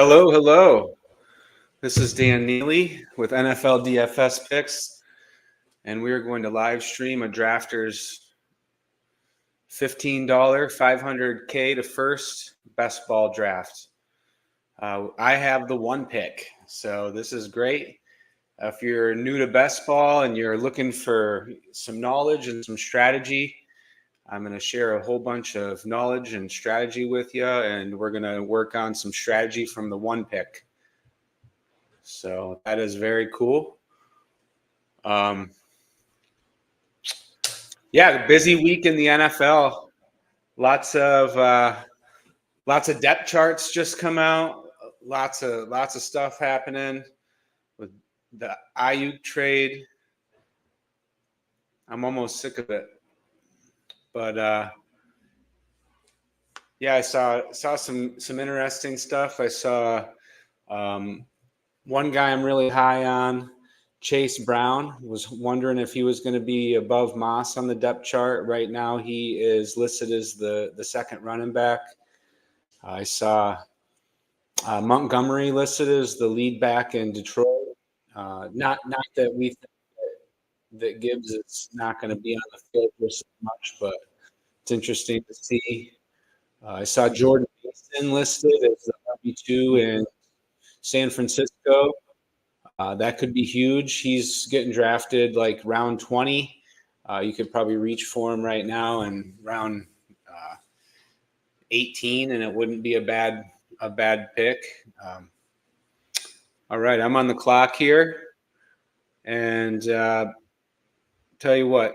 Hello, hello. This is Dan Neely with NFL DFS Picks, and we are going to live stream a Drafters $15 500K to first best ball draft. I have the one pick, so this is great. If you're new to best ball and you're looking for some knowledge and some strategy, I'm going to share a whole bunch of knowledge and strategy with you, and we're going to work on some strategy from the one pick. So that is very cool. Yeah, busy week in the NFL. Lots of depth charts just come out. Lots of stuff happening with the Ayuk trade. I'm almost sick of it, but yeah, I saw some interesting stuff. I saw one guy I'm really high on, Chase Brown, was wondering if he was going to be above Moss on the depth chart. Right now, he is listed as the second running back. I saw Montgomery listed as the lead back in Detroit. Not that we think that Gibbs is not going to be on the field for so much, but it's interesting to see. I saw Jordan Mason listed as the RB2 in San Francisco. That could be huge. He's getting drafted like round 20. You could probably reach for him right now in round 18, and it wouldn't be a bad pick. All right, I'm on the clock here, and tell you what,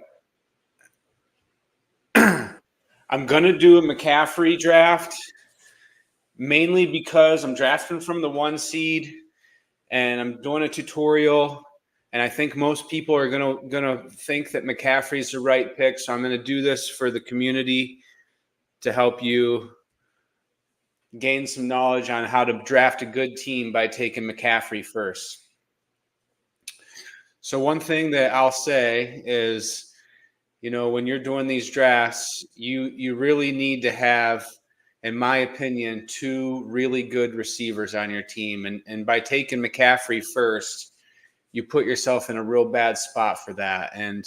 I'm gonna do a McCaffrey draft, mainly because I'm drafting from the 1 seed, and I'm doing a tutorial. And I think most people are gonna think that McCaffrey's the right pick. So I'm gonna do this for the community to help you gain some knowledge on how to draft a good team by taking McCaffrey first. So one thing that I'll say is, when you're doing these drafts, you really need to have, in my opinion, 2 really good receivers on your team. And by taking McCaffrey first, you put yourself in a real bad spot for that. And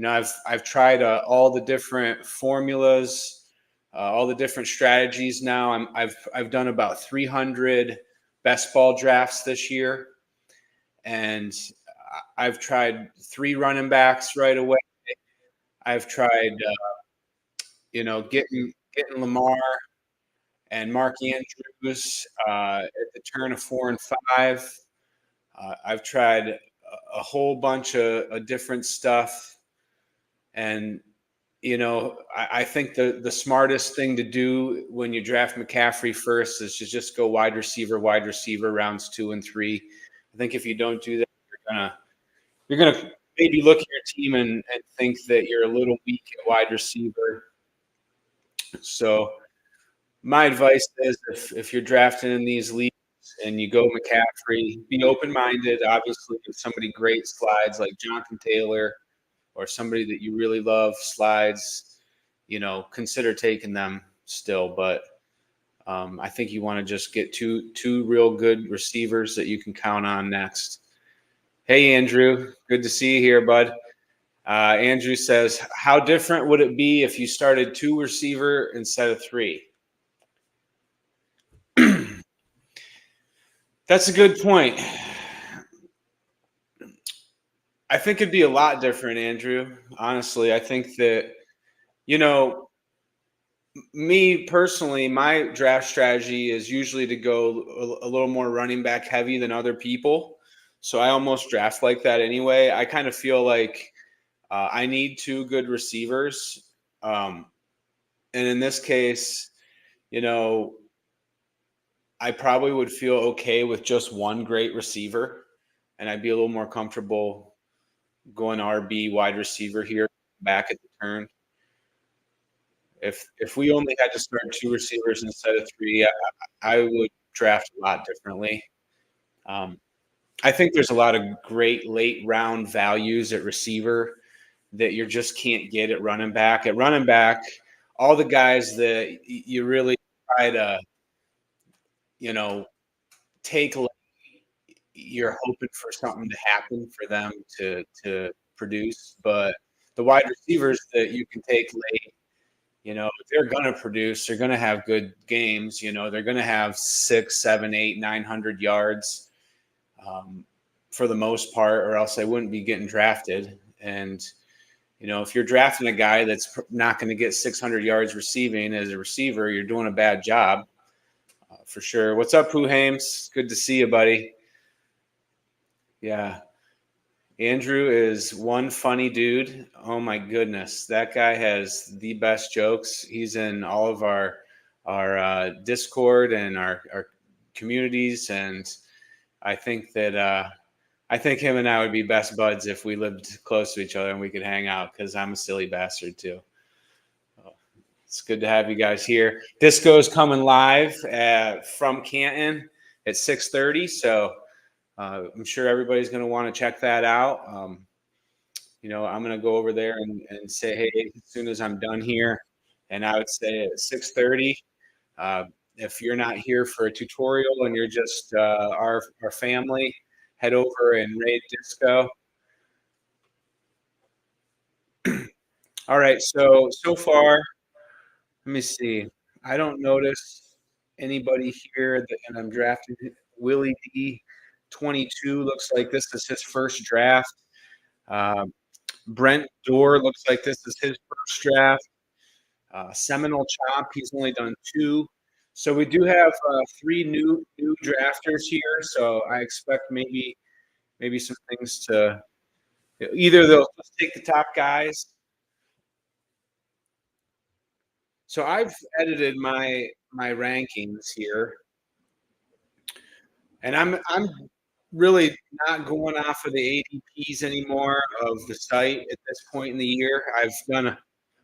I've tried all the different formulas, all the different strategies. Now I've done about 300 best ball drafts this year, and I've tried 3 running backs right away. I've tried, getting Lamar and Mark Andrews at the turn of 4 and 5. I've tried a whole bunch of different stuff, and I think the smartest thing to do when you draft McCaffrey first is to just go wide receiver, rounds 2 and 3. I think if you don't do that, you're gonna maybe look at your team and think that you're a little weak at wide receiver. So my advice is, if you're drafting in these leagues and you go McCaffrey, be open-minded. Obviously, if somebody great slides like Jonathan Taylor or somebody that you really love slides, consider taking them still. But I think you want to just get two real good receivers that you can count on next. Hey, Andrew. Good to see you here, bud. Andrew says, how different would it be if you started 2 receiver instead of 3? That's a good point. I think it'd be a lot different, Andrew. Honestly, I think that, me personally, my draft strategy is usually to go a little more running back heavy than other people. So I almost draft like that anyway. I kind of feel like I need 2 good receivers. And in this case, I probably would feel okay with just 1 great receiver, and I'd be a little more comfortable going RB wide receiver here back at the turn. If we only had to start 2 receivers instead of 3, I would draft a lot differently. I think there's a lot of great late round values at receiver that you just can't get at running back. At running back, all the guys that you really try to, take you're hoping for something to happen for them to produce. But the wide receivers that you can take late, they're gonna produce. They're gonna have good games. They're gonna have 6, 7, 8, 900 yards for the most part, or else they wouldn't be getting drafted. And if you're drafting a guy that's not going to get 600 yards receiving as a receiver, you're doing a bad job for sure. What's up, Pooh Hames? Good to see you, buddy. Yeah. Andrew is one funny dude. Oh my goodness, that guy has the best jokes. He's in all of our Discord and our communities, and I think that I think him and I would be best buds if we lived close to each other and we could hang out, because I'm a silly bastard too. It's good to have you guys here. Disco's coming live from Canton at 6:30, so I'm sure everybody's going to want to check that out. I'm going to go over there and say hey as soon as I'm done here, and I would say at 6:30. If you're not here for a tutorial and you're just our family, head over and raid Disco. All right, so far, let me see. I don't notice anybody here and I'm drafting Willie D. 22 looks like this is his first draft. Brent Dorr looks like this is his first draft. Seminole Chop, he's only done 2. So we do have 3 new drafters here. So I expect maybe some things to either they'll just take the top guys. So I've edited my rankings here, and I'm really not going off of the ADPs anymore of the site at this point in the year. I've done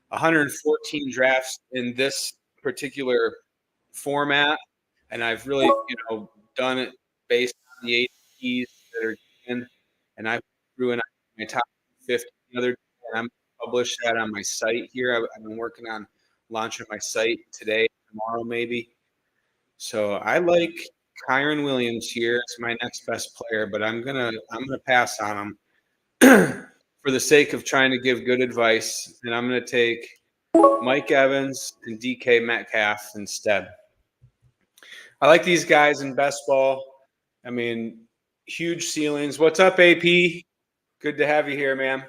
114 drafts in this particular format, and I've really done it based on the ADPs that are in, and I threw in my top 50 the other day, and I'm publish that on my site here. I've been working on launching my site today, tomorrow maybe. So I like Kyren Williams here. It's my next best player, but I'm gonna pass on him for the sake of trying to give good advice, and I'm gonna take Mike Evans and DK Metcalf instead. I like these guys in best ball. I mean, huge ceilings. What's up, AP? Good to have you here, man.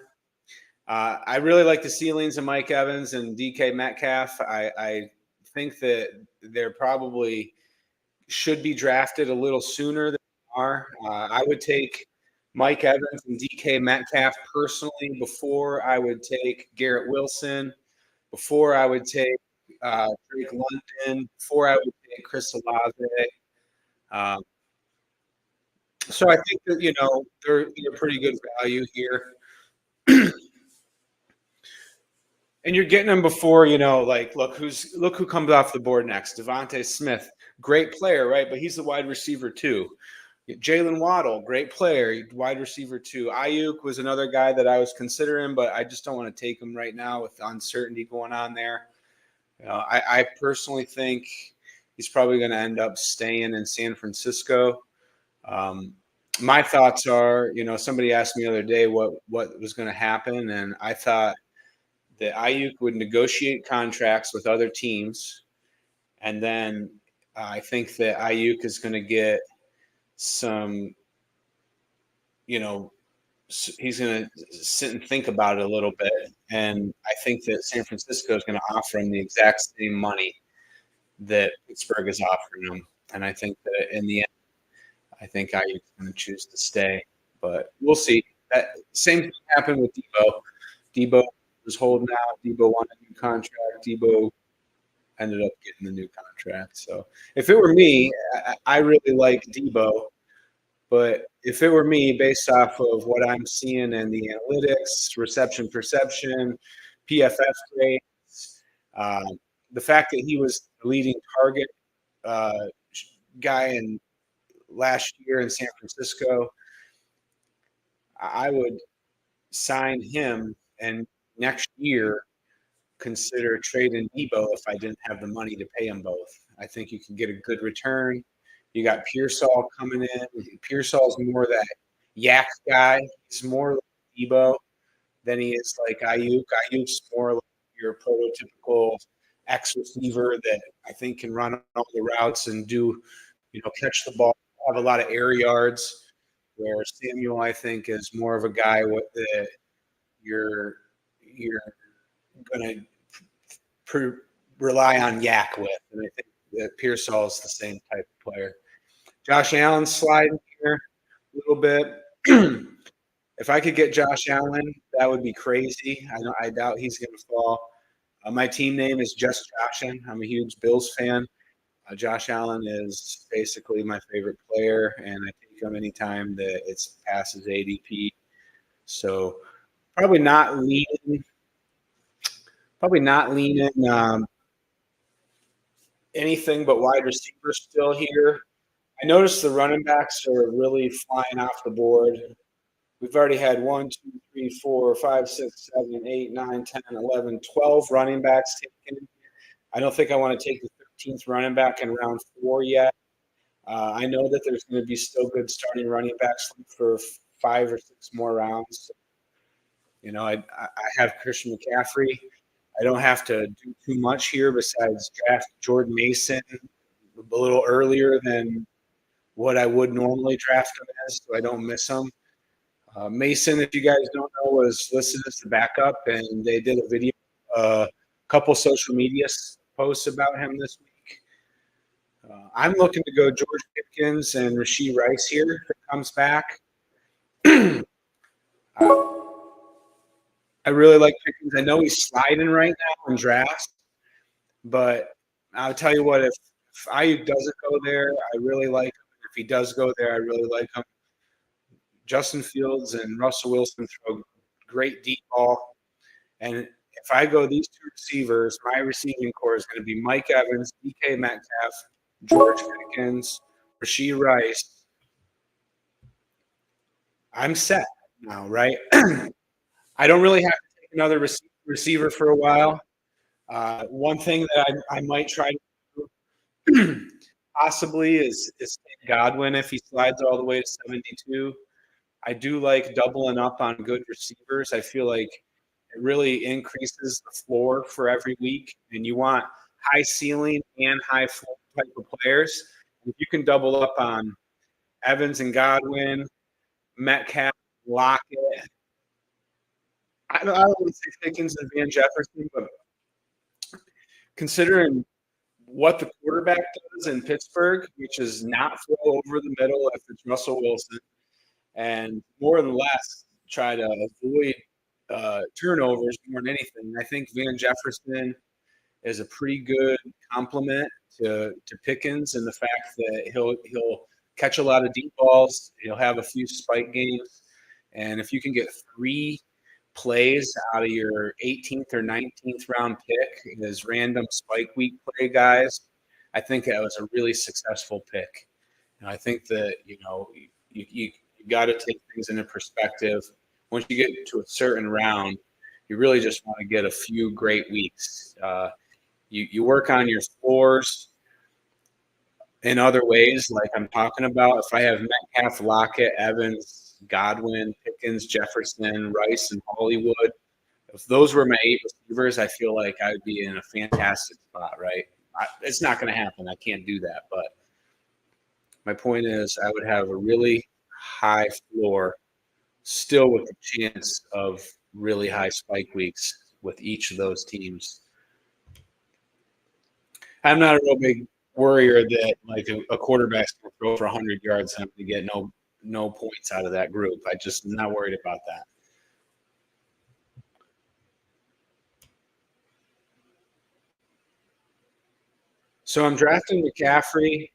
I really like the ceilings of Mike Evans and DK Metcalf. I think that they're probably should be drafted a little sooner than they are. I would take Mike Evans and DK Metcalf personally before I would take Garrett Wilson, before I would take Drake London, before I would take Chris Olave. So I think that they're pretty good value here. And you're getting them before, look who comes off the board next. Devontae Smith, great player, right? But he's the wide receiver too. Jalen Waddle, great player, wide receiver too. Ayuk was another guy that I was considering, but I just don't want to take him right now with uncertainty going on there. I personally think he's probably going to end up staying in San Francisco. My thoughts are, somebody asked me the other day what was going to happen, and I thought that Ayuk would negotiate contracts with other teams, and then I think that Ayuk is going to get some, he's going to sit and think about it a little bit, and I think that San Francisco is going to offer him the exact same money that Pittsburgh is offering him, and I think that in the end, I think Ayuk is going to choose to stay, but we'll see. That same thing happened with Debo. Debo was holding out. Debo wanted a new contract. Debo ended up getting the new contract. So if it were me, I really like Debo. But if it were me, based off of what I'm seeing in the analytics, reception perception, PFF grades, the fact that he was the leading target guy in last year in San Francisco, I would sign him and next year consider trading Debo if I didn't have the money to pay them both. I think you can get a good return, You got Pearsall coming in. Pearsall's more that yak guy. He's more like Debo than he is like Ayuk. Ayuk's more like your prototypical X receiver that I think can run all the routes and do, catch the ball, have a lot of air yards. Where Samuel, I think, is more of a guy with that you're going to rely on yak with, and I think that Pearsall is the same type of player. Josh Allen sliding here a little bit. If I could get Josh Allen, that would be crazy. I doubt he's going to fall. My team name is Just Joshin. I'm a huge Bills fan. Josh Allen is basically my favorite player, and I take him anytime that it's passes ADP. So probably not leaning anything but wide receiver still here. I noticed the running backs are really flying off the board. We've already had 1, 2, 3, 4, 5, 6, 7, 8, 9, 10, 11, 12 running backs taken. I don't think I want to take the 13th running back in round 4 yet. I know that there's going to be still good starting running backs for 5 or 6 more rounds. I have Christian McCaffrey. I don't have to do too much here besides draft Jordan Mason a little earlier than what I would normally draft him as, so I don't miss him. Mason, if you guys don't know, was listed as the backup, and they did a video, a couple social media posts about him this week. I'm looking to go George Pickens and Rashee Rice here if it comes back. I really like Pickens. I know he's sliding right now in drafts, but I'll tell you what, if Ayuk doesn't go there, I really like him. If he does go there, I really like him. Justin Fields and Russell Wilson throw great deep ball. And if I go these 2 receivers, my receiving core is going to be Mike Evans, DK Metcalf, George Pickens, Rashee Rice. I'm set now, right? I don't really have to take another receiver for a while. One thing that I might try to do possibly is Godwin if he slides all the way to 72. I do like doubling up on good receivers. I feel like it really increases the floor for every week, and you want high ceiling and high floor type of players. If you can double up on Evans and Godwin, Metcalf, Lockett, I don't want to say Pickens and Van Jefferson, but considering what the quarterback does in Pittsburgh, which is not throw over the middle if it's Russell Wilson, and more than less try to avoid turnovers more than anything. I think Van Jefferson is a pretty good complement to Pickens in the fact that he'll catch a lot of deep balls. He'll have a few spike games, and if you can get 3 plays out of your 18th or 19th round pick as random spike week play guys, I think that was a really successful pick. And I think that you got to take things into perspective. Once you get to a certain round, you really just want to get a few great weeks. You work on your scores in other ways, like I'm talking about. If I have Metcalf, Lockett, Evans, Godwin, Pickens, Jefferson, Rice, and Hollywood, if those were my 8 receivers, I feel like I would be in a fantastic spot, right? It's not going to happen. I can't do that. But my point is I would have a really high floor still with a chance of really high spike weeks with each of those teams. I'm not a real big worrier that like a quarterback's going to throw for 100 yards and I'm going to get no points out of that group. I just not worried about that. So I'm drafting McCaffrey.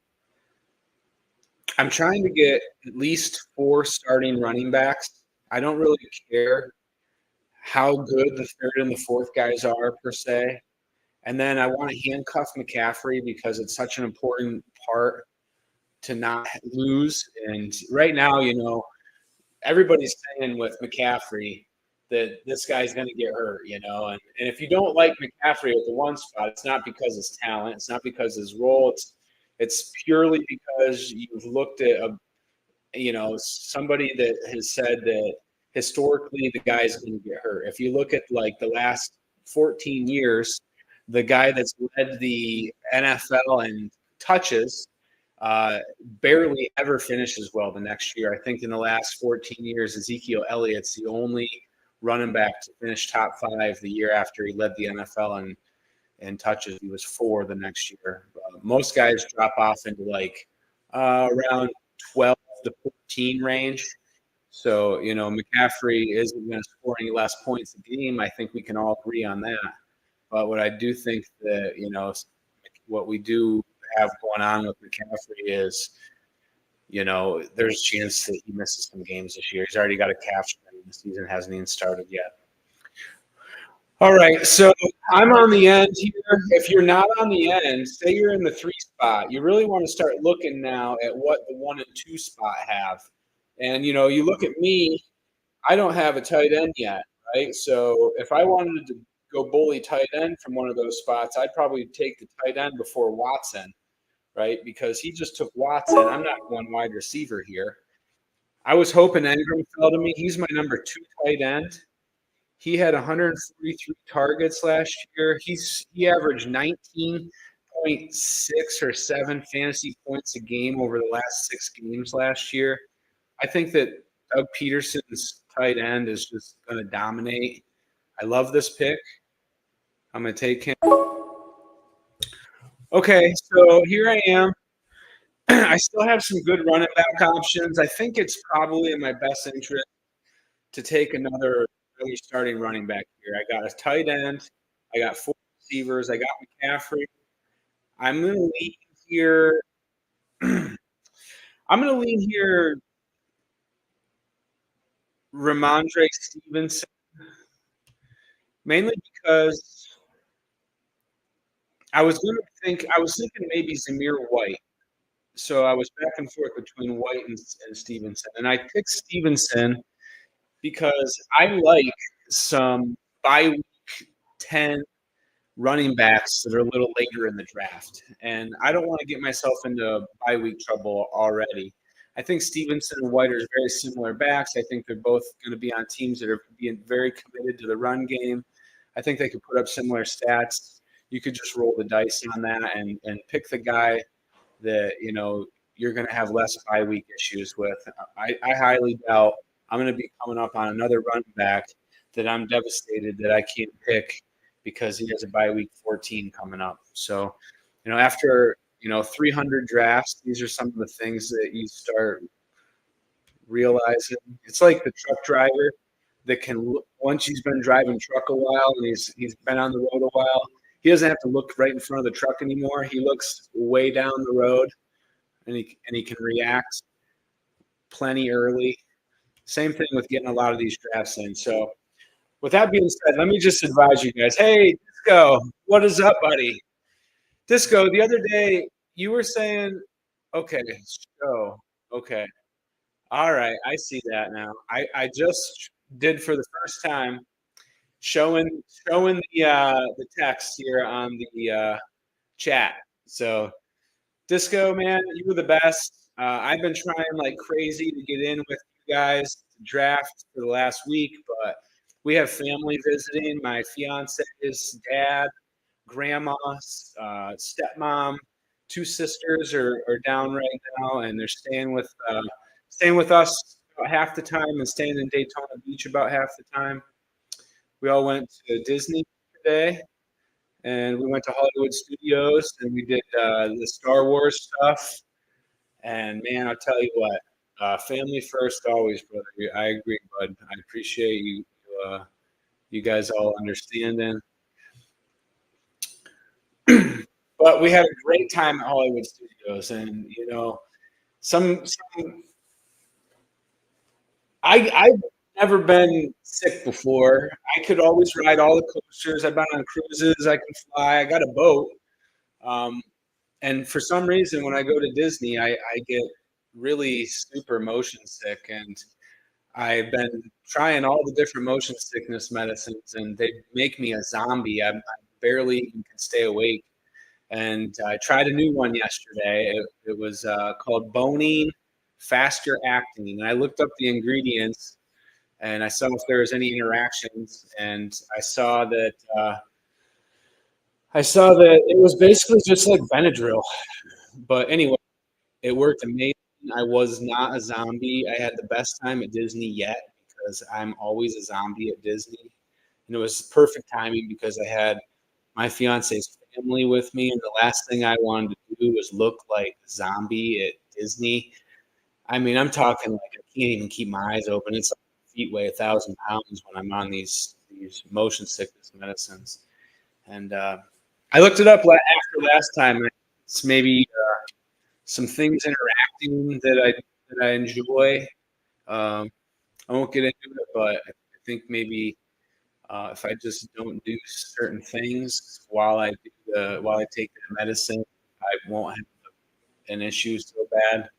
I'm trying to get at least 4 starting running backs. I don't really care how good the 3rd and the 4th guys are per se. And then I want to handcuff McCaffrey because it's such an important part to not lose. And right now, everybody's saying with McCaffrey that this guy's going to get hurt, And if you don't like McCaffrey at the one spot, it's not because his talent. It's not because his role. It's purely because you've looked at somebody that has said that historically the guy's going to get hurt. If you look at like the last 14 years, the guy that's led the NFL in touches barely ever finishes well the next year. I think in the last 14 years, Ezekiel Elliott's the only running back to finish top 5 the year after he led the NFL in touches. He was 4 the next year. Most guys drop off into like around 12 the 14 range. So, McCaffrey isn't going to score any less points a game. I think we can all agree on that. But what I do think that, what we do have going on with McCaffrey is, there's a chance that he misses some games this year. He's already got a calf strain. The season hasn't even started yet. All right, so I'm on the end here. If you're not on the end, say you're in the 3 spot, you really want to start looking now at what the 1 and 2 spot have. And, you look at me, I don't have a tight end yet, right? So if I wanted to go bully tight end from one of those spots, I'd probably take the tight end before Watson, right? Because he just took Watson. I'm not one wide receiver here. I was hoping Ingram fell to me. He's my number 2 tight end. He had 143 targets last year. He averaged 19.6 or 7 fantasy points a game over the last 6 games last year. I think that Doug Peterson's tight end is just going to dominate. I love this pick. I'm going to take him. Okay, so here I am. I still have some good running back options. I think it's probably in my best interest to take another really starting running back here. I got a tight end. I got 4 receivers. I got McCaffrey. I'm going to lean here. Ramondre Stevenson, mainly because I was thinking maybe Zamir White. So I was back and forth between White and Stevenson. And I picked Stevenson because I like some bye week 10 running backs that are a little later in the draft. And I don't want to get myself into bye week trouble already. I think Stevenson and White are very similar backs. I think they're both going to be on teams that are being very committed to the run game. I think they could put up similar stats. You could just roll the dice on that and pick the guy that, you're going to have less bye week issues with. I highly doubt I'm going to be coming up on another running back that I'm devastated that I can't pick because he has a bye week 14 coming up. So, after 300 drafts, these are some of the things that you start realizing. It's like the truck driver that can, once he's been driving truck a while and he's been on the road a while, he doesn't have to look right in front of the truck anymore. He looks way down the road and he can react plenty early. Same thing with getting a lot of these drafts in. So with that being said, let me just advise you guys. Hey, Disco, what is up, buddy? Disco, the other day you were saying, okay, show. Okay. All right. I see that now. I just did for the first time showing the text here on the chat. So Disco, man, you were the best. I've been trying like crazy to get in with you guys to draft for the last week, but we have family visiting. My fiance's dad, grandma, stepmom, 2 sisters are down right now, and they're staying with us about half the time and staying in Daytona Beach about half the time. We all went to Disney today, and we went to Hollywood Studios, and we did the Star Wars stuff. And man, I'll tell you what, family first always, brother. I agree, bud. I appreciate you guys all understanding. But we had a great time at Hollywood Studios, and I've never been sick before. I could always ride all the coasters. I've been on cruises. I can fly. I got a boat. And for some reason, when I go to Disney, I get really super motion sick. And I've been trying all the different motion sickness medicines, and they make me a zombie. I barely even can stay awake and I tried a new one yesterday. It was called Bonine Faster Acting, and I looked up the ingredients and I saw if there was any interactions, and I saw that it was basically just like Benadryl. But anyway, it worked amazing. I was not a zombie. I had the best time at Disney yet because I'm always a zombie at Disney. And it was perfect timing because I had my fiance's family with me, and the last thing I wanted to do was look like a zombie at Disney. I mean, I'm talking like I can't even keep my eyes open. It's like my feet weigh 1,000 pounds when I'm on these motion sickness medicines. And I looked it up after last time. It's maybe some things interacting that I enjoy. I won't get into it, but I think maybe if I just don't do certain things while I take the medicine, I won't have an issue so bad.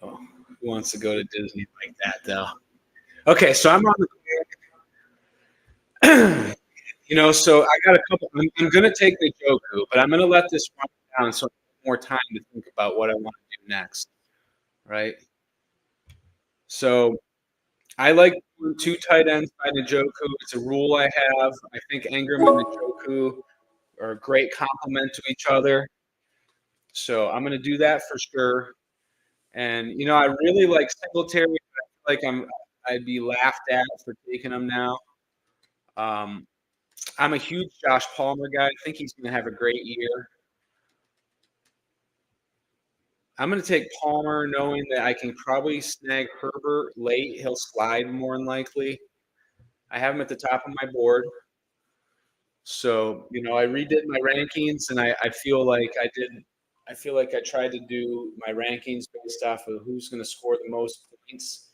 Oh, who wants to go to Disney like that, though? Okay, so I'm on the. So I got a couple. I'm going to take the Joku, but I'm going to let this run down so I have more time to think about what I want to do next. Right. So I like two tight ends by Njoku. It's a rule I have. I think Ingram and Njoku are a great complement to each other. So I'm going to do that for sure. And I really like Singletary. But I feel like I'd be laughed at for taking him now. I'm a huge Josh Palmer guy. I think he's going to have a great year. I'm going to take Palmer, knowing that I can probably snag Herbert late. He'll slide more than likely. I have him at the top of my board. So, I redid my rankings, and I feel like I did. I feel like I tried to do my rankings based off of who's going to score the most points.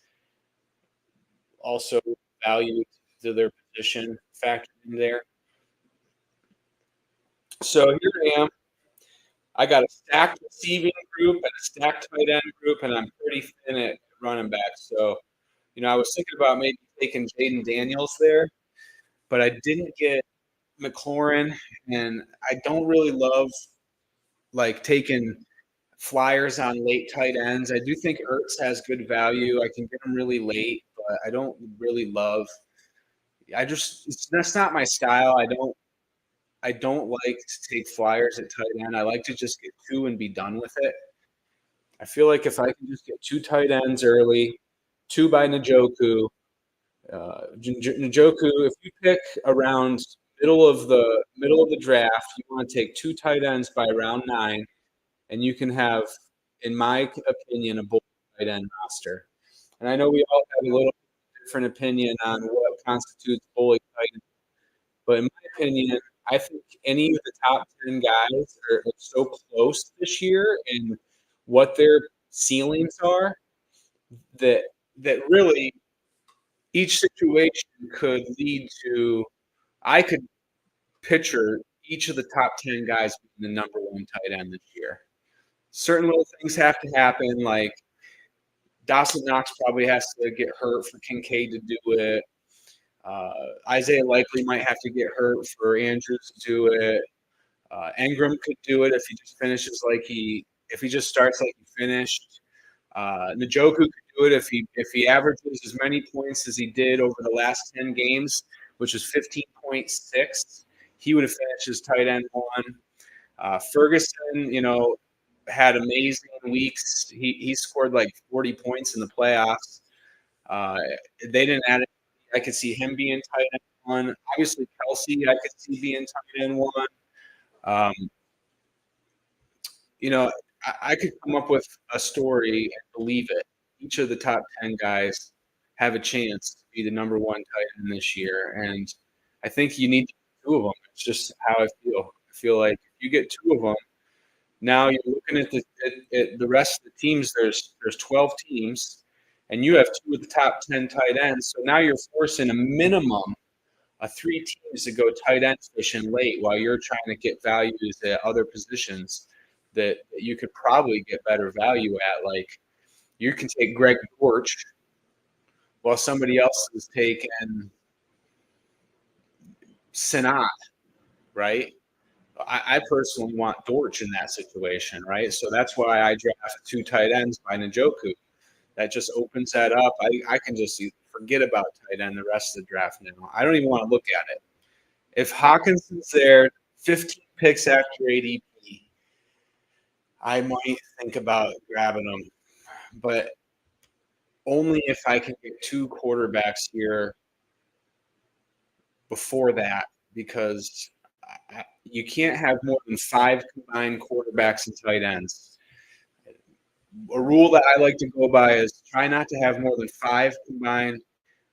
Also, value to their position factored in there. So here I am. I got a stacked receiving group and a stacked tight end group, and I'm pretty thin at running back. So, I was thinking about maybe taking Jaden Daniels there, but I didn't get McLaurin, and I don't really love like taking flyers on late tight ends. I do think Ertz has good value. I can get him really late, but I don't really love. That's not my style. I don't like to take flyers at tight end. I like to just get two and be done with it. I feel like if I can just get two tight ends early, two by Njoku. Njoku, if you pick around middle of the draft, you want to take two tight ends by round 9, and you can have, in my opinion, a bully tight end roster. And I know we all have a little different opinion on what constitutes bully tight end, but in my opinion, I think any of the top 10 guys are so close this year in what their ceilings are that really each situation could lead to. I could picture each of the top 10 guys being the number one tight end this year. Certain little things have to happen, like Dawson Knox probably has to get hurt for Kincaid to do it. Isaiah Likely might have to get hurt for Andrews to do it. Ingram could do it if he just finishes if he just starts like he finished. Njoku could do it if he averages as many points as he did over the last 10 games, which is 15.6. He would have finished as tight end 1. Ferguson, had amazing weeks. He scored like 40 points in the playoffs. They didn't add it. I could see him being tight end 1. Obviously, Kelsey, I could see being tight end 1. Um, I could come up with a story and believe it. Each of the top 10 guys have a chance to be the number one tight end this year. And I think you need two of them. It's just how I feel. I feel like if you get two of them, now you're looking at the rest of the teams. There's 12 teams, and you have two of the top 10 tight ends. So now you're forcing a minimum of 3 teams to go tight end fishing late while you're trying to get values at other positions that you could probably get better value at. Like you can take Greg Dortch while somebody else is taking Sinat, right? I personally want Dortch in that situation, right? So that's why I draft 2 tight ends by Njoku. That just opens that up. I can just forget about tight end the rest of the draft now. I don't even want to look at it. If Hawkinson's there, 15 picks after ADP, I might think about grabbing him, but only if I can get 2 quarterbacks here before that, because you can't have more than 5 combined quarterbacks and tight ends. A rule that I like to go by is try not to have more than 5 combined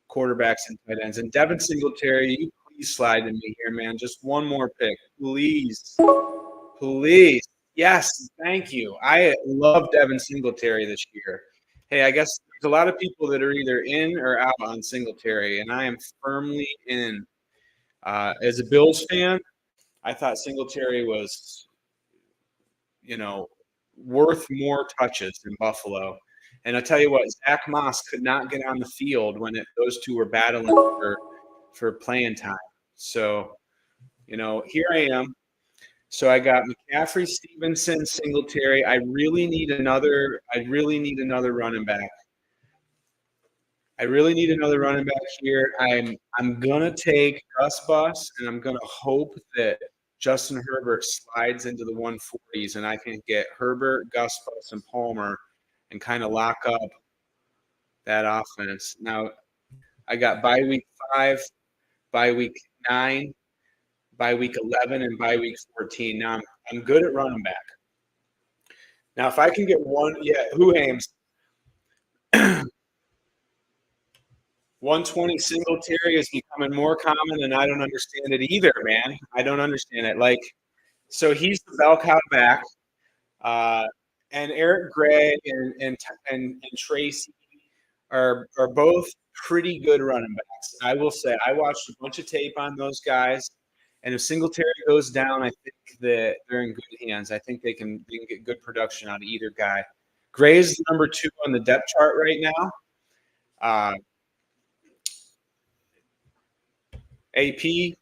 quarterbacks and tight ends. And Devin Singletary, you please slide to me here, man. Just one more pick, please. Please. Yes, thank you. I love Devin Singletary this year. Hey, I guess there's a lot of people that are either in or out on Singletary, and I am firmly in. As a Bills fan, I thought Singletary was, worth more touches than Buffalo. And I tell you what, Zach Moss could not get on the field when those two were battling for playing time. So, here I am. So I got McCaffrey, Stevenson, Singletary. I really need another running back. I really need another running back here. I'm gonna take Gus Bus, and I'm gonna hope that Justin Herbert slides into the 140s, and I can get Herbert, Gus Bus, and Palmer, and kind of lock up that offense. Now I got bye week 5, bye week 9, bye week 11, and bye week 14. Now I'm good at running back. Now if I can get one, who aims? 120 Singletary is becoming more common, and I don't understand it either, man. I don't understand it. So he's the bell cow back, and Eric Gray and Tracy are both pretty good running backs. I will say I watched a bunch of tape on those guys, and if Singletary goes down, I think that they're in good hands. I think they can get good production out of either guy. Gray is number 2 on the depth chart right now. AP,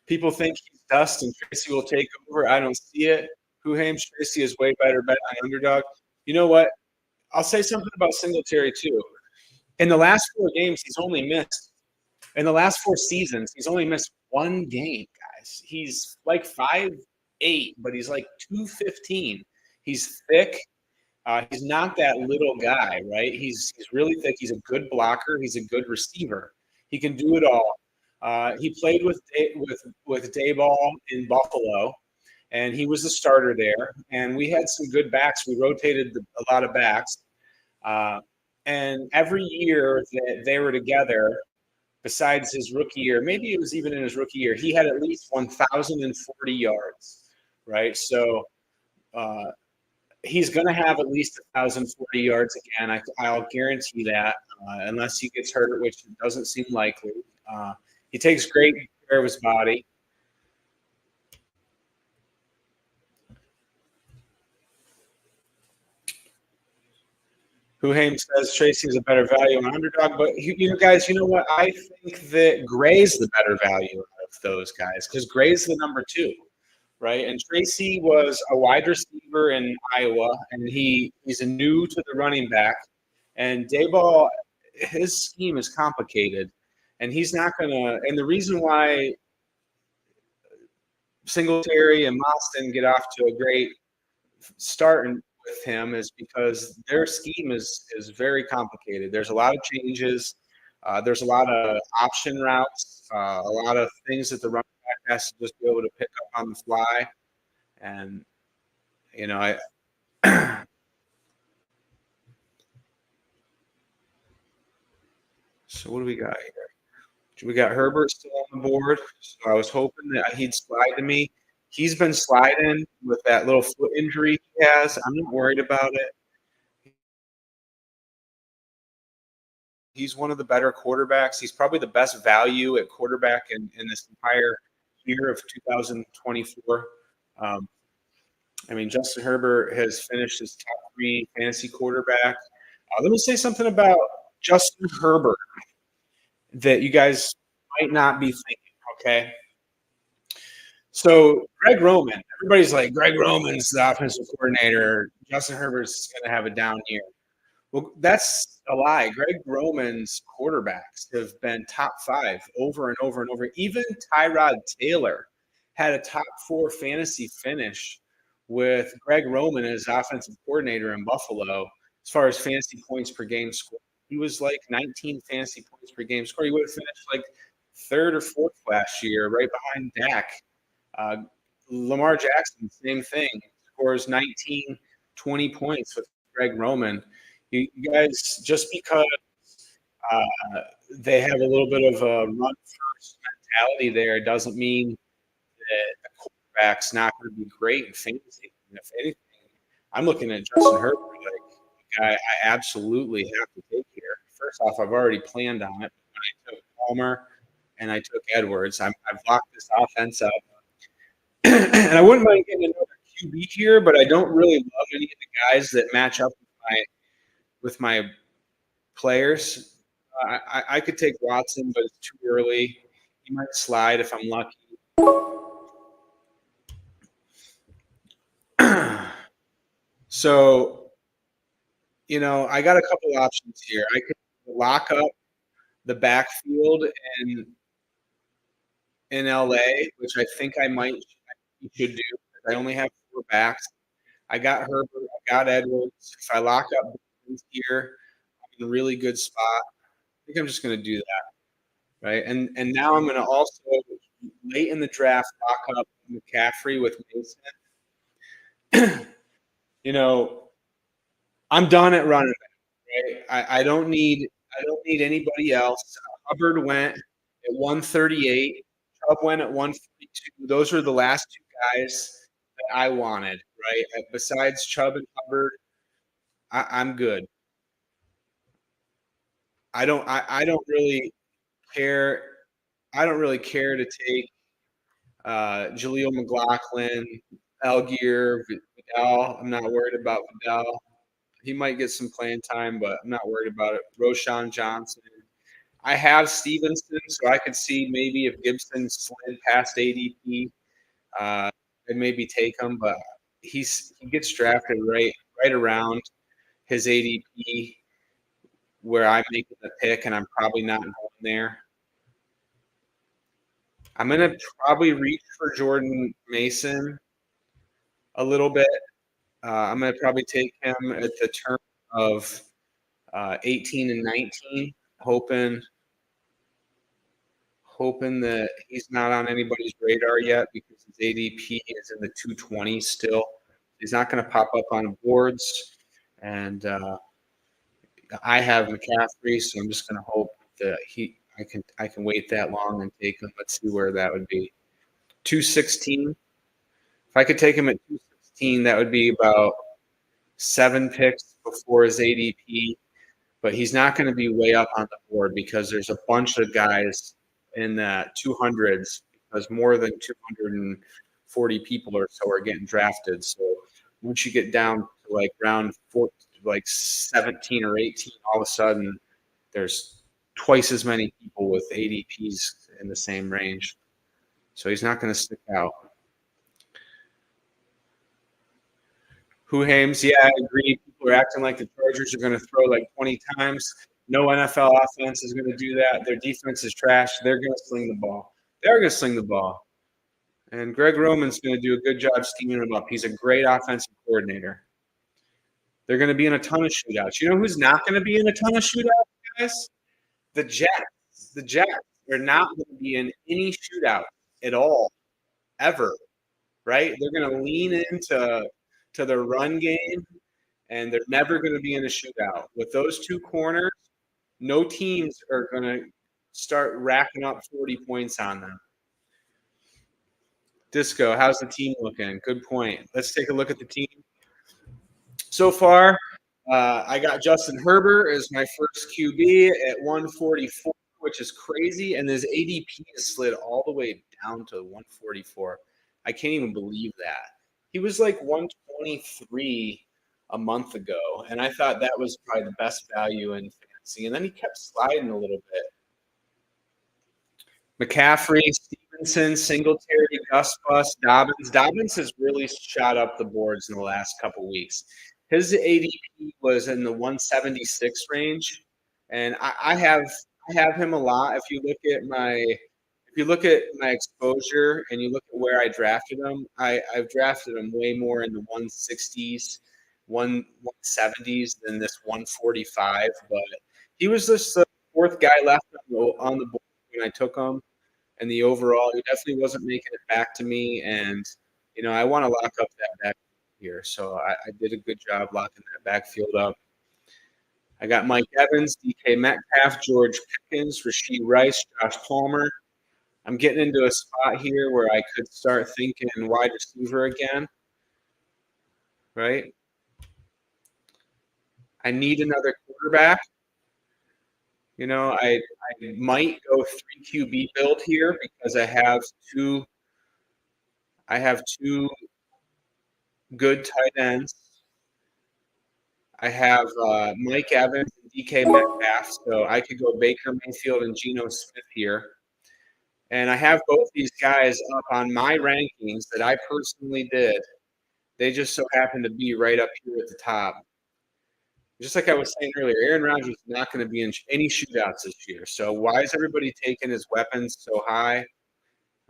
people think he's dust and Tracy will take over. I don't see it. Huhaim, Tracy is way better bet on underdog. You know what? I'll say something about Singletary too. In the last 4 games, he's only missed. In the last 4 seasons, he's only missed 1 game, guys. He's like 5'8", but he's like 215. He's thick. He's not that little guy, right? He's really thick. He's a good blocker. He's a good receiver. He can do it all. He played with Dayball in Buffalo, and he was the starter there. And we had some good backs. We rotated a lot of backs. And every year that they were together, besides his rookie year, maybe it was even in his rookie year, he had at least 1,040 yards, right? So he's going to have at least 1,040 yards again. I'll guarantee that, unless he gets hurt, which doesn't seem likely. He takes great care of his body. Huhaim says Tracy is a better value on underdog, but guys, you know what? I think that Gray's the better value of those guys because Gray's the number 2, right? And Tracy was a wide receiver in Iowa, and he's a new to the running back. And Dayball, his scheme is complicated. And he's not going to – and the reason why Singletary and Moss didn't get off to a great start with him is because their scheme is very complicated. There's a lot of changes. There's a lot of option routes, a lot of things that the running back has to just be able to pick up on the fly. And, so what do we got here? We got Herbert still on the board, so I was hoping that he'd slide to me. He's been sliding with that little foot injury he has. I'm not worried about it. He's one of the better quarterbacks. He's probably the best value at quarterback in this entire year of 2024. Justin Herbert has finished his top 3 fantasy quarterback. Let me say something about Justin Herbert that you guys might not be thinking, okay? So Greg Roman, everybody's like, Greg Roman's the offensive coordinator. Justin Herbert's going to have a down year. Well, that's a lie. Greg Roman's quarterbacks have been top 5 over and over and over. Even Tyrod Taylor had a top 4 fantasy finish with Greg Roman as offensive coordinator in Buffalo as far as fantasy points per game score. He was like 19 fantasy points per game score. He would have finished like 3rd or 4th last year, right behind Dak. Lamar Jackson, same thing, scores 19, 20 points with Greg Roman. You guys, just because they have a little bit of a run first mentality there doesn't mean that the quarterback's not going to be great in fantasy. And if anything, I'm looking at Justin Herbert like a guy I absolutely have to take here. First off, I've already planned on it. When I took Palmer and I took Edwards, I've locked this offense up. And I wouldn't mind getting another QB here, but I don't really love any of the guys that match up with my players. I could take Watson, but it's too early. He might slide if I'm lucky. So, I got a couple options here. I could lock up the backfield in LA, which I think I should do. I only have 4 backs. I got Herbert. I got Edwards. If I lock up here, I'm in a really good spot. I think I'm just going to do that, right? And now I'm going to also, late in the draft, lock up McCaffrey with Mason. I'm done at running back, right? I don't need anybody else. Hubbard went at 138. Chubb went at 142. Those are the last 2 guys that I wanted, right? Besides Chubb and Hubbard, I'm good. I don't really care. I don't really care to take Jaleel McLaughlin, Algier, Vidal. I'm not worried about Vidal. He might get some playing time, but I'm not worried about it. Roschon Johnson. I have Stevenson, so I could see maybe if Gibson slid past ADP, I'd maybe take him, but he gets drafted right around his ADP where I'm making the pick, and I'm probably not going there. I'm going to probably reach for Jordan Mason a little bit. I'm going to probably take him at the turn of 18 and 19, hoping that he's not on anybody's radar yet because his ADP is in the 220s still. He's not going to pop up on boards, and I have McCaffrey, so I'm just going to hope that I can wait that long and take him. Let's see where that would be. 216. If I could take him at 216, that would be about 7 picks before his ADP. But he's not going to be way up on the board because there's a bunch of guys in the 200s because more than 240 people or so are getting drafted. So once you get down to like round 4, like 17 or 18, all of a sudden there's twice as many people with ADPs in the same range. So he's not going to stick out. Huhames, yeah, I agree. People are acting like the Chargers are going to throw like 20 times. No NFL offense is going to do that. Their defense is trash. They're going to sling the ball. They're going to sling the ball. And Greg Roman's going to do a good job scheming them up. He's a great offensive coordinator. They're going to be in a ton of shootouts. You know who's not going to be in a ton of shootouts, guys? The Jets. The Jets. They're not going to be in any shootout at all, ever, right? They're going to lean into their run game, and they're never going to be in a shootout. With those 2 corners, no teams are going to start racking up 40 points on them. Disco, how's the team looking? Good point. Let's take a look at the team. So far, I got Justin Herbert as my first QB at 144, which is crazy, and his ADP has slid all the way down to 144. I can't even believe that. He was like 123 a month ago, and I thought that was probably the best value in fantasy, and then he kept sliding a little bit. McCaffrey, Stevenson, Singletary, Gus Bus, Dobbins. Dobbins has really shot up the boards in the last couple weeks. His ADP was in the 176 range, and I have him a lot. If you look at my exposure and you look at where I drafted him, I've drafted him way more in the 160s, 170s than this 145. But he was just the fourth guy left on the board when I took him. And the overall, he definitely wasn't making it back to me. And, I want to lock up that backfield here. So I did a good job locking that backfield up. I got Mike Evans, DK Metcalf, George Pickens, Rashee Rice, Josh Palmer. I'm getting into a spot here where I could start thinking wide receiver again, right? I need another quarterback. I might go 3 QB build here because I have two good tight ends. I have Mike Evans and DK Metcalf, so I could go Baker Mayfield and Geno Smith here. And I have both these guys up on my rankings that I personally did. They just so happen to be right up here at the top. Just like I was saying earlier, Aaron Rodgers is not going to be in any shootouts this year. So why is everybody taking his weapons so high?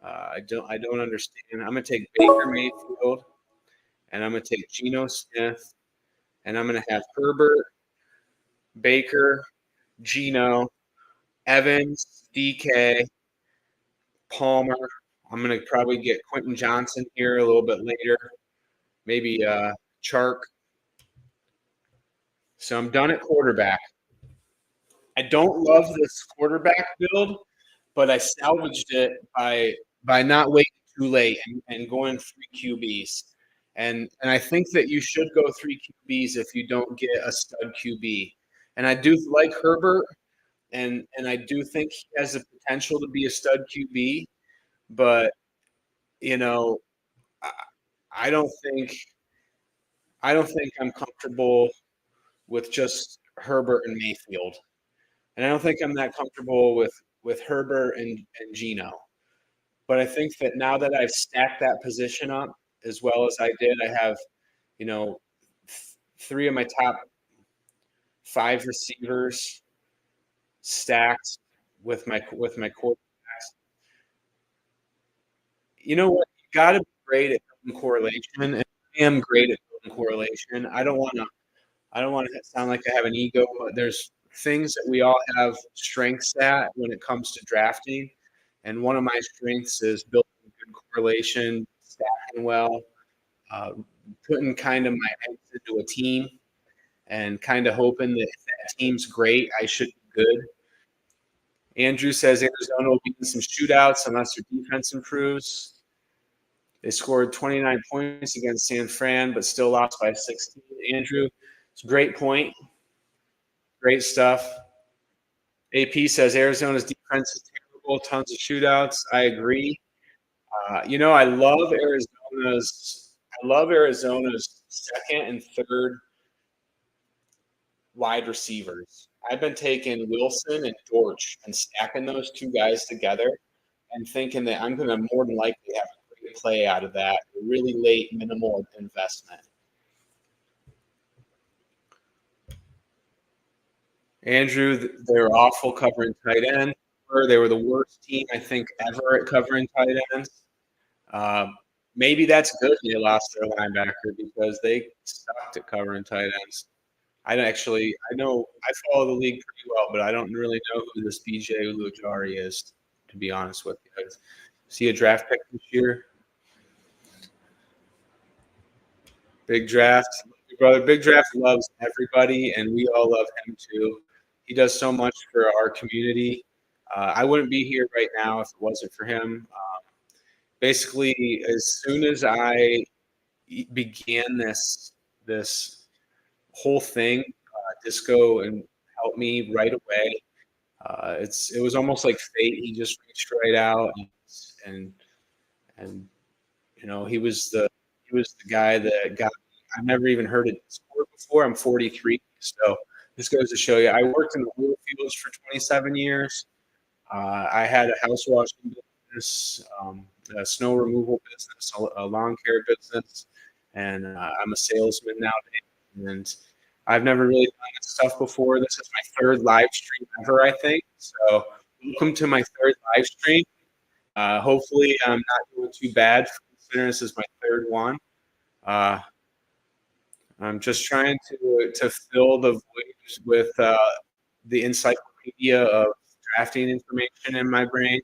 I don't understand. I'm going to take Baker Mayfield, and I'm going to take Geno Smith, and I'm going to have Herbert, Baker, Geno, Evans, DK, Palmer. I'm going to probably get Quentin Johnson here a little bit later, maybe Chark. So I'm done at quarterback. I don't love this quarterback build, but I salvaged it by not waiting too late and going 3 QBs. And I think that you should go 3 QBs if you don't get a stud QB. And I do like Herbert, and I do think he has the potential to be a stud QB, but I don't think I'm comfortable with just Herbert and Mayfield. And I don't think I'm that comfortable with Herbert and Geno. But I think that now that I've stacked that position up as well as I did, I have, 3 of my top 5 receivers stacked with my quarterbacks. You know what? You got to be great at building correlation, and I am great at building correlation. I don't want to sound like I have an ego, but there's things that we all have strengths at when it comes to drafting. And one of my strengths is building good correlation, stacking well, putting kind of my eggs into a team and kind of hoping that if that team's great, I should be good. Andrew says Arizona will be in some shootouts unless their defense improves. They scored 29 points against San Fran, but still lost by 16. Andrew, it's a great point. Great stuff. AP says Arizona's defense is terrible. Tons of shootouts. I agree. I love Arizona's second and third wide receivers. I've been taking Wilson and Dortch and stacking those two guys together and thinking that I'm going to more than likely have a great play out of that. A really late, minimal investment. Andrew, they're awful covering tight end. They were the worst team, I think, ever at covering tight ends. Maybe that's good they lost their linebacker because they sucked at covering tight ends. I know I follow the league pretty well, but I don't really know who this BJ Uluojahri is, to be honest with you. Is he a draft pick this year? Big Draft. Brother, Big Draft loves everybody, and we all love him too. He does so much for our community. I wouldn't be here right now if it wasn't for him. Basically, as soon as I began this whole thing, Disco and helped me right away. It was almost like fate. He just reached right out and he was the guy that got me. I've never even heard it sport before. I'm 43, so this goes to show you. I worked in the oil fields for 27 years. I had a house washing business business, a snow removal business, a lawn care business, and I'm a salesman nowadays. And I've never really done this stuff before. This is my third live stream ever, I think. So welcome to my third live stream. Hopefully, I'm not doing too bad considering this is my third one. I'm just trying to fill the void with the encyclopedia of drafting information in my brain,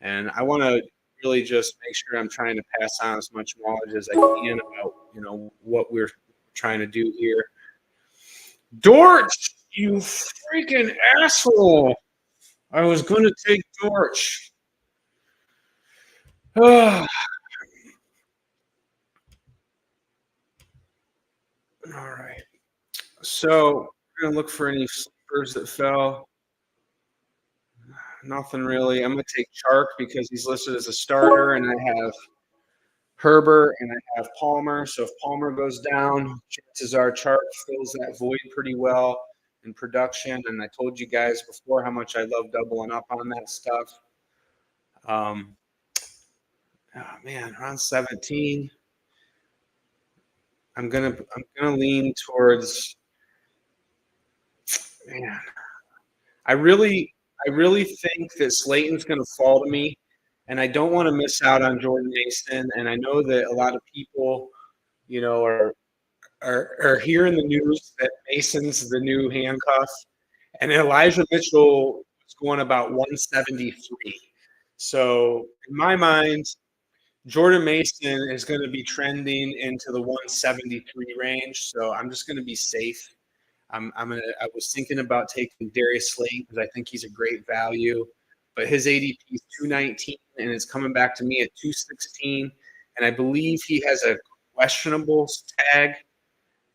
and I want to really just make sure I'm trying to pass on as much knowledge as I can about what we're trying to do here. Dortch, you freaking asshole! I was going to take Dortch. All right. So we're going to look for any sleepers that fell. Nothing really. I'm going to take Chark because he's listed as a starter, and I have Herbert and I have Palmer. So if Palmer goes down, chances are Chark fills that void pretty well in production. And I told you guys before how much I love doubling up on that stuff. Oh man, around 17. I'm gonna lean towards. Man, I really think that Slayton's gonna fall to me, and I don't want to miss out on Jordan Mason. And I know that a lot of people, are hearing the news that Mason's the new handcuff, and Elijah Mitchell is going about 173. So in my mind, Jordan Mason is going to be trending into the 173 range. So I'm just going to be safe. I was thinking about taking Darius Slayton because I think he's a great value, but his ADP is 219 and it's coming back to me at 216. And I believe he has a questionable tag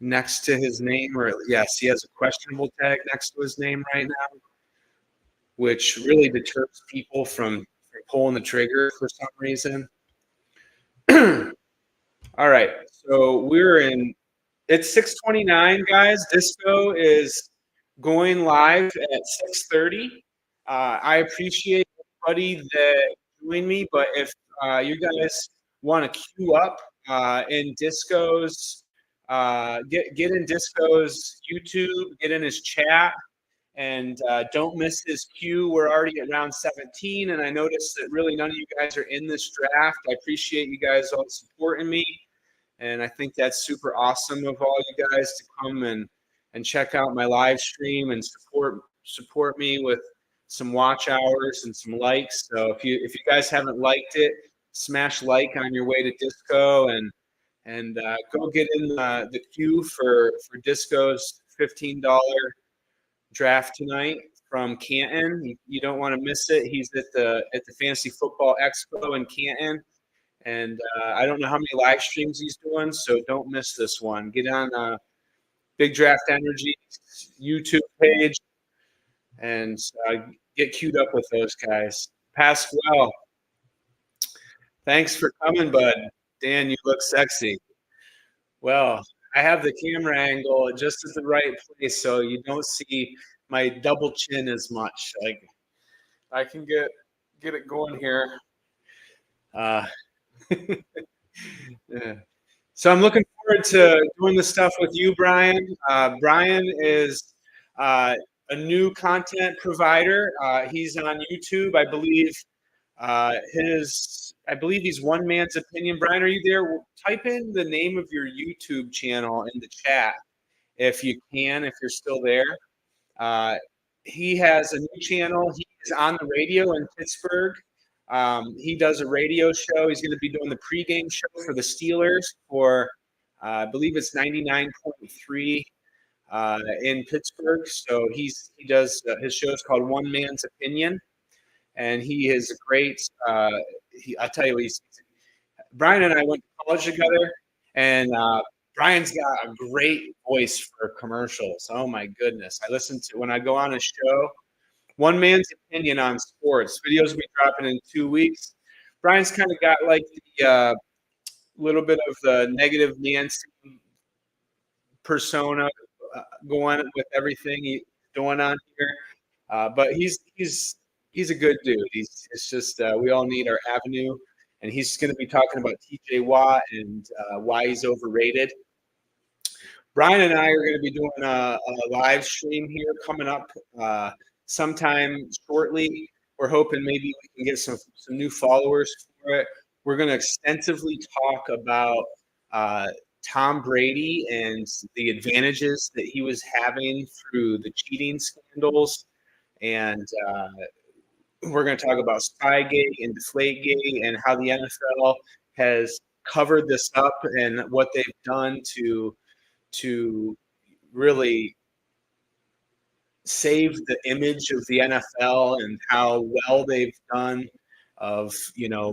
next to his name, or yes, he has a questionable tag next to his name right now, which really deters people from pulling the trigger for some reason. All right, so it's 6:29, guys. Disco is going live at 6:30. I appreciate everybody that joined me, but if you guys want to queue up in Disco's, get in Disco's YouTube, get in his chat, and don't miss his queue. We're already at round 17, and I noticed that really none of you guys are in this draft. I appreciate you guys all supporting me, and I think that's super awesome of all you guys to come and check out my live stream and support me with some watch hours and some likes. So if you guys haven't liked it, smash like on your way to Disco and go get in the queue for Disco's $15 draft tonight from Canton. You don't want to miss it. He's at the Fantasy Football Expo in Canton, and I don't know how many live streams he's doing, so don't miss this one. Get on Big Draft Energy YouTube page and get queued up with those guys. Pasquale, thanks for coming, bud. Dan, you look sexy. Well, I have the camera angle just at the right place so you don't see my double chin as much. Like I can get it going here. Yeah. So I'm looking forward to doing this stuff with you, Brian. Brian is a new content provider. He's on YouTube, I believe. I believe he's One Man's Opinion. Brian, are you there? Type in the name of your YouTube channel in the chat if you can, if you're still there. He has a new channel. He is on the radio in Pittsburgh. He does a radio show. He's going to be doing the pregame show for the Steelers for, I believe it's 99.3 in Pittsburgh. So he does his show is called One Man's Opinion, and he is a great. I tell you, Brian and I went to college together, and Brian's got a great voice for commercials. Oh my goodness! I listen to when I go on a show. One Man's Opinion on sports. Videos will be dropping in 2 weeks. Brian's kind of got like the little bit of the negative Nancy persona going with everything he's doing on here. But he's he's a good dude. It's just we all need our avenue, and he's going to be talking about T.J. Watt and why he's overrated. Brian and I are going to be doing a live stream here coming up sometime shortly. We're hoping maybe we can get some new followers for it. We're going to extensively talk about Tom Brady and the advantages that he was having through the cheating scandals. And we're going to talk about Spygate and Deflategate and how the NFL has covered this up and what they've done to really save the image of the NFL and how well they've done of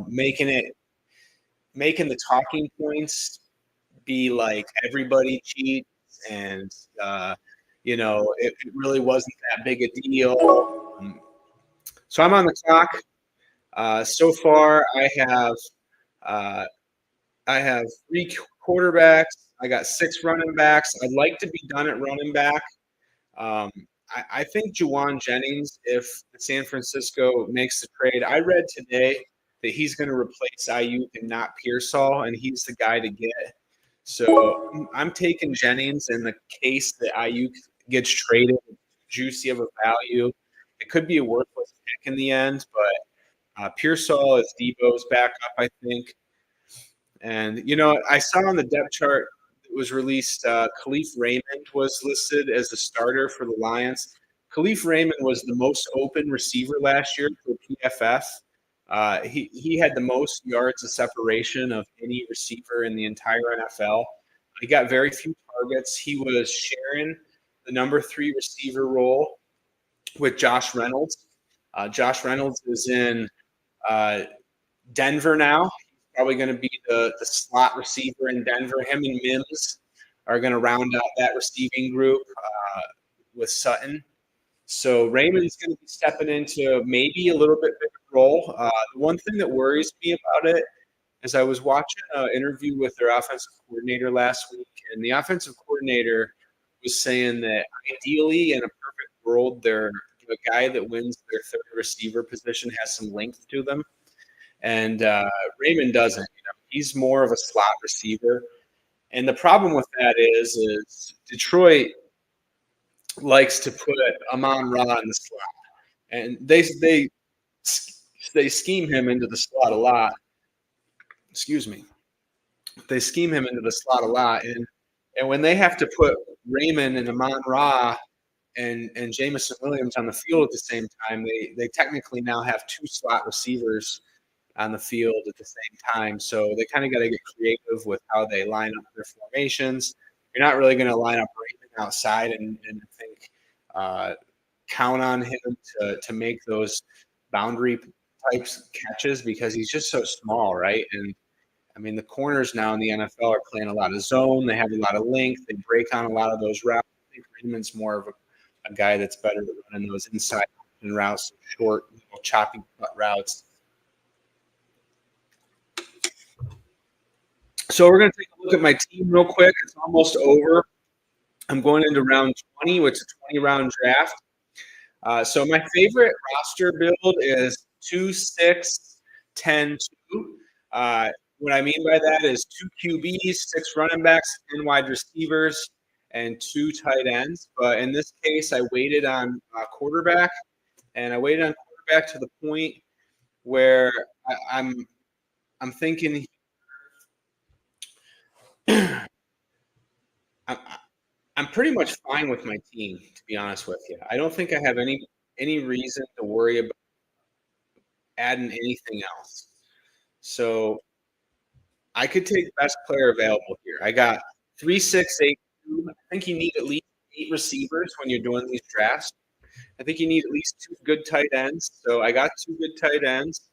making the talking points be like everybody cheats and it really wasn't that big a deal. So I'm on the clock. So far, I have 3 quarterbacks. I got 6 running backs. I'd like to be done at running back. I think Juwan Jennings, if San Francisco makes the trade, I read today that he's going to replace Ayuk and not Pearsall, and he's the guy to get. So I'm taking Jennings in the case that Ayuk gets traded, juicy of a value. It could be a worthless pick in the end, but Pearsall is Debo's backup, I think. And, I saw on the depth chart that was released, Khalif Raymond was listed as a starter for the Lions. Khalif Raymond was the most open receiver last year for PFF. He had the most yards of separation of any receiver in the entire NFL. He got very few targets. He was sharing the number 3 receiver role with Josh Reynolds. Josh Reynolds is in Denver now. He's probably going to be the slot receiver in Denver. Him and Mims are going to round out that receiving group with Sutton. So Raymond's going to be stepping into maybe a little bit bigger role. The one thing that worries me about it is I was watching an interview with their offensive coordinator last week, and the offensive coordinator was saying that ideally in a perfect world, a guy that wins their third receiver position has some length to them. And Raymond doesn't. He's more of a slot receiver. And the problem with that is Detroit likes to put Amon-Ra in the slot. And they scheme him into the slot a lot. Excuse me. They scheme him into the slot a lot. And when they have to put Raymond and Amon-Ra and Jameson Williams on the field at the same time, they technically now have 2 slot receivers on the field at the same time. So they kind of got to get creative with how they line up their formations. You're not really going to line up Raymond outside and think count on him to make those boundary types catches because he's just so small, right? And I mean, the corners now in the NFL are playing a lot of zone. They have a lot of length. They break on a lot of those routes. I think Raymond's more of a guy that's better at running those inside routes, short, choppy routes. So we're going to take a look at my team real quick. It's almost over. I'm going into round 20, which is a 20-round draft. So my favorite roster build is 2-6-10-2. What I mean by that is 2 QBs, 6 running backs, 10 wide receivers, and 2 tight ends. But in this case, I waited on quarterback, and I waited on quarterback to the point where I'm thinking I'm pretty much fine with my team, to be honest with you. I don't think I have any reason to worry about adding anything else. So I could take best player available here. I got 3-6-8-2. I think you need at least 8 receivers when you're doing these drafts. I think you need at least 2 good tight ends. So I got 2 good tight ends.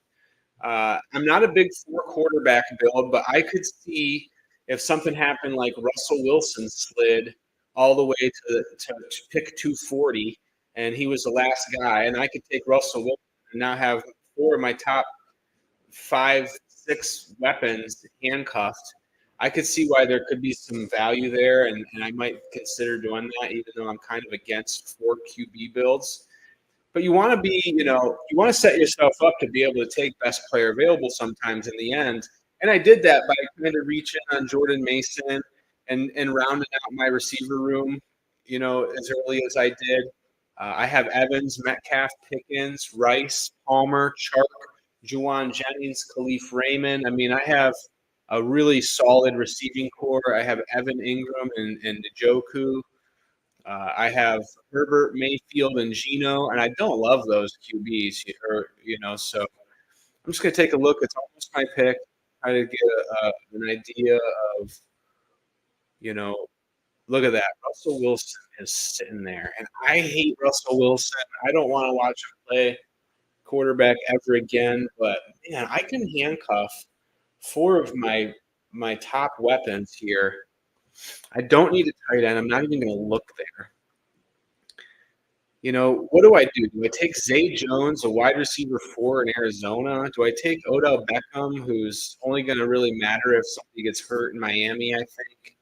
I'm not a big 4 quarterback build, but I could see if something happened like Russell Wilson slid all the way to pick 240, and he was the last guy, and I could take Russell Wilson and now have 4 of my top 5, 6 weapons handcuffed. I could see why there could be some value there, and I might consider doing that, even though I'm kind of against 4 QB builds. but you want to be, you want to set yourself up to be able to take best player available sometimes in the end. And I did that by kind of reaching on Jordan Mason and rounding out my receiver room, as early as I did. I have Evans, Metcalf, Pickens, Rice, Palmer, Chark, Juwan Jennings, Khalif Raymond. I mean, I have a really solid receiving core. I have Evan Ingram and Njoku. I have Herbert, Mayfield, and Geno, and I don't love those QBs, so I'm just going to take a look. It's almost my pick, try to get an idea of, look at that. Russell Wilson is sitting there, and I hate Russell Wilson. I don't want to watch him play quarterback ever again, but man, I can handcuff four of my top weapons here. I don't need a tight end. I'm not even going to look there. What do I do? Do I take Zay Jones, a wide receiver 4 in Arizona? Do I take Odell Beckham, who's only going to really matter if somebody gets hurt in Miami, I think?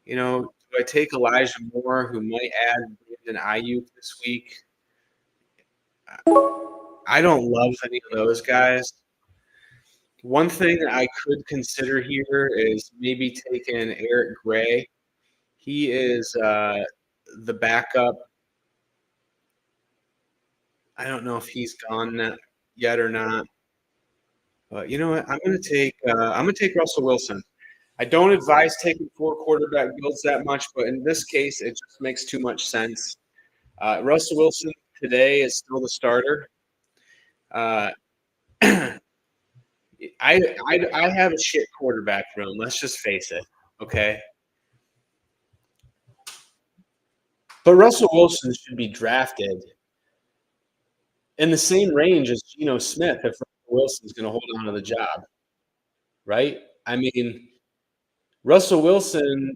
Do I take Elijah Moore, who might add Brandon Ayuk this week? I don't love any of those guys. One thing that I could consider here is maybe taking Eric Gray. He is the backup. I don't know if he's gone yet or not. But you know what? I'm gonna take Russell Wilson. I don't advise taking 4 quarterback builds that much, but in this case, it just makes too much sense. Russell Wilson today is still the starter. I have a shit quarterback room. Let's just face it, okay? But Russell Wilson should be drafted in the same range as Geno Smith if Russell Wilson's going to hold on to the job, right? I mean, Russell Wilson,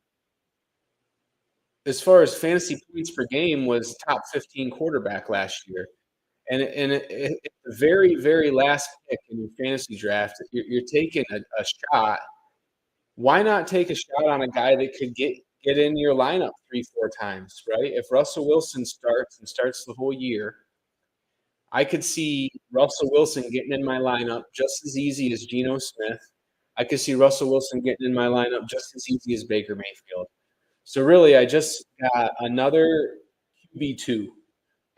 as far as fantasy points per game, was top 15 quarterback last year. And at the very, very last pick in your fantasy draft, you're taking a shot. Why not take a shot on a guy that could get in your lineup 3-4 times, right? If Russell Wilson starts the whole year, I could see Russell Wilson getting in my lineup just as easy as Geno Smith. I could see Russell Wilson getting in my lineup just as easy as Baker Mayfield. So really, I just got another QB2.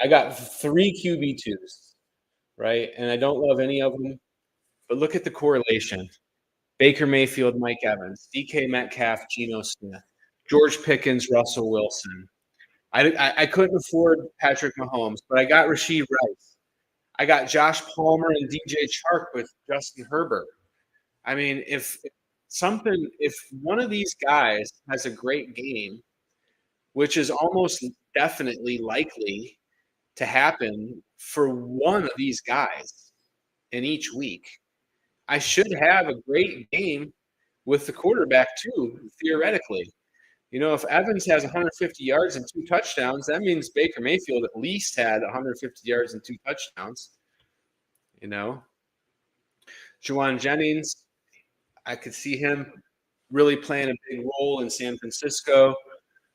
I got 3 QB2s, right? And I don't love any of them. But look at the correlation. Baker Mayfield, Mike Evans, DK Metcalf, Geno Smith, George Pickens, Russell Wilson. I couldn't afford Patrick Mahomes, but I got Rashee Rice. I got Josh Palmer and DJ Chark with Justin Herbert. I mean, if one of these guys has a great game, which is almost definitely likely to happen for one of these guys in each week, I should have a great game with the quarterback too, theoretically. If Evans has 150 yards and 2 touchdowns, that means Baker Mayfield at least had 150 yards and 2 touchdowns. Juwan Jennings, I could see him really playing a big role in San Francisco.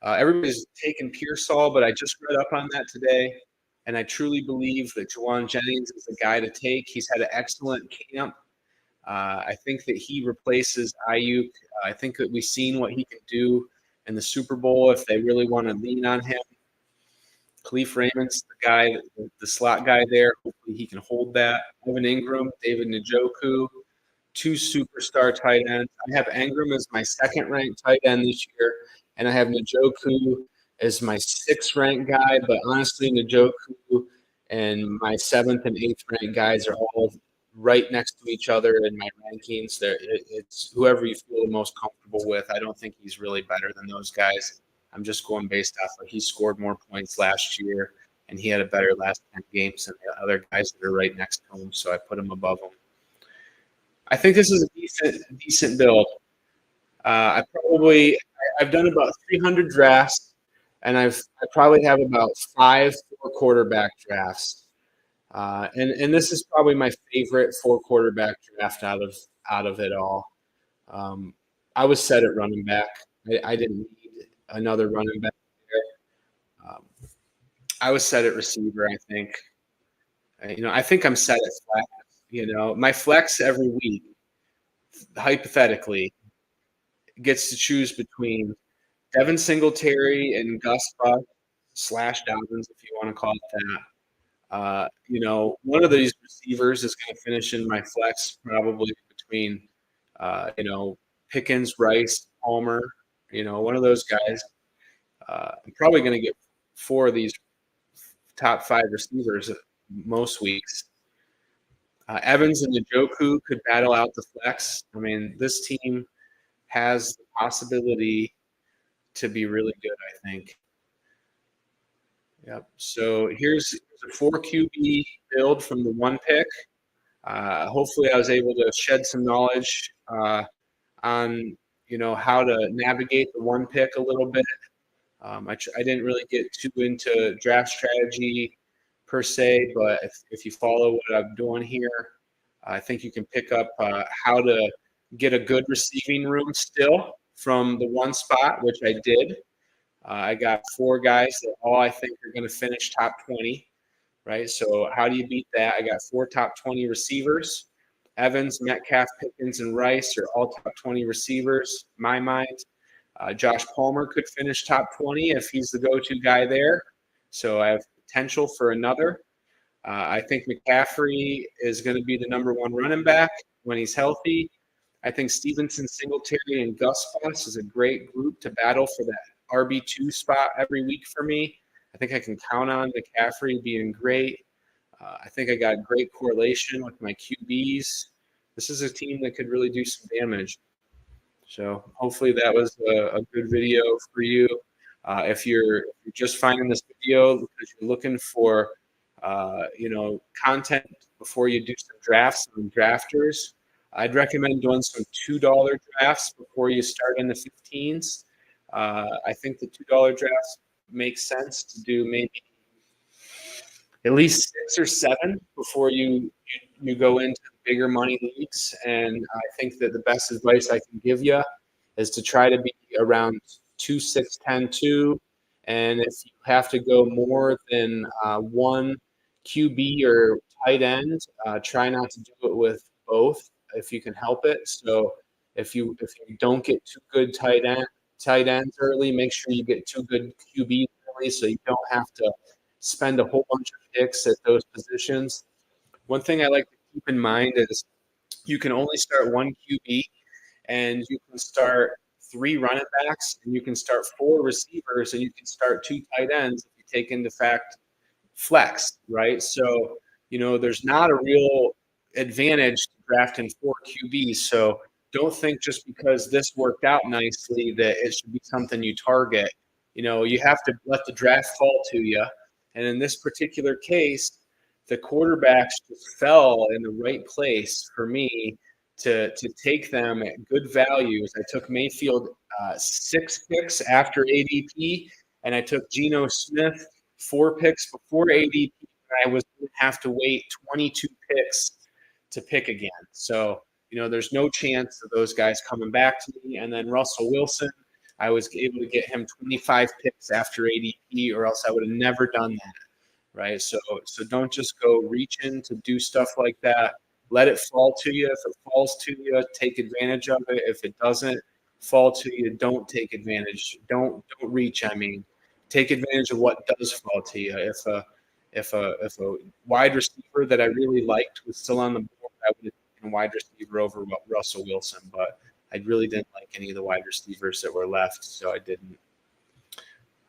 Everybody's taking Pearsall, but I just read up on that today, and I truly believe that Juwan Jennings is the guy to take. He's had an excellent camp. I think that he replaces Ayuk. I think that we've seen what he can do in the Super Bowl if they really want to lean on him. Khalif Raymond's the guy, the slot guy there. Hopefully he can hold that. Evan Ingram, David Njoku, 2 superstar tight ends. I have Ingram as my 2nd-ranked tight end this year, and I have Njoku as my 6th-ranked guy. But honestly, Njoku and my 7th and 8th-ranked guys are all right next to each other in my rankings. It's whoever you feel the most comfortable with. I don't think he's really better than those guys. I'm just going based off of he scored more points last year, and he had a better last 10 games than the other guys that are right next to him, so I put him above him. I think this is a decent build. I've done about 300 drafts, and I probably have about 5 4-quarterback drafts. And this is probably my favorite 4-quarterback draft out of it all. I was set at running back. I didn't need another running back there. I was set at receiver, I think. I think I'm set at flex. My flex every week, hypothetically, gets to choose between Devin Singletary and Gus Bus slash Dobbins, if you want to call it that. One of these receivers is going to finish in my flex probably between, Pickens, Rice, Palmer. One of those guys. I'm probably going to get four of these top five receivers most weeks. Evans and Njoku could battle out the flex. I mean, this team has the possibility to be really good, I think. Yep. So here's a 4 QB build from the one pick. Hopefully, I was able to shed some knowledge on how to navigate the one pick a little bit. I didn't really get too into draft strategy per se, but if you follow what I'm doing here, I think you can pick up how to get a good receiving room still from the one spot, which I did. I got four guys that all I think are going to finish top 20, right? So how do you beat that? I got four top 20 receivers. Evans, Metcalf, Pickens, and Rice are all top 20 receivers, in my mind. Josh Palmer could finish top 20 if he's the go-to guy there. So I have potential for another. I think McCaffrey is going to be the number one running back when he's healthy. I think Stevenson, Singletary, and Gus Bus is a great group to battle for that RB2 spot every week for me. I think I can count on McCaffrey being great. I think I got great correlation with my QBs. This is a team that could really do some damage. So hopefully that was a good video for you. If you're just finding this video because you're looking for content before you do some drafts on drafters, I'd recommend doing some $2 drafts before you start in the 15s. I think the $2 drafts make sense to do maybe at least 6 or 7 before you go into bigger money leagues. And I think that the best advice I can give you is to try to be around 2, 6, 10, 2. And if you have to go more than one QB or tight end, try not to do it with both if you can help it. So if you don't get 2 good tight ends early, make sure you get 2 good QBs early so you don't have to spend a whole bunch of picks at those positions. One thing I like to keep in mind is you can only start 1 QB and you can start 3 running backs and you can start 4 receivers and you can start 2 tight ends if you take into fact flex, right? So, there's not a real advantage to drafting 4 QBs. So don't think just because this worked out nicely that it should be something you target. You have to let the draft fall to you. And in this particular case, the quarterbacks just fell in the right place for me to take them at good values. I took Mayfield 6 picks after ADP, and I took Geno Smith 4 picks before ADP. I was going to have to wait 22 picks to pick again. So, there's no chance of those guys coming back to me. And then Russell Wilson, I was able to get him 25 picks after ADP, or else I would have never done that, right? So don't just go reaching to do stuff like that. Let it fall to you. If it falls to you, take advantage of it. If it doesn't fall to you, don't take advantage. Don't reach. I mean, take advantage of what does fall to you. If a wide receiver that I really liked was still on the board, I would have taken a wide receiver over Russell Wilson, but I really didn't like any of the wide receivers that were left, so I didn't.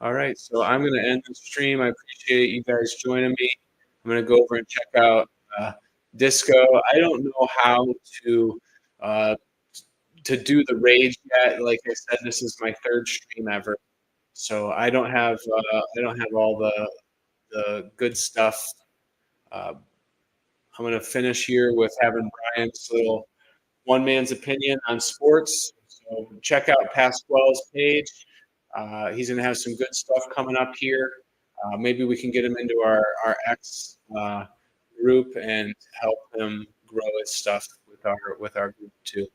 All right, so I'm going to end the stream. I appreciate you guys joining me. I'm going to go over and check out Disco. I don't know how to do the Rage yet. Like I said, this is my 3rd stream ever, so I don't have all the good stuff. I'm going to finish here with having Brian's little one man's opinion on sports. So check out Pasquale's page. He's going to have some good stuff coming up here. Maybe we can get him into our X group and help him grow his stuff with our group too.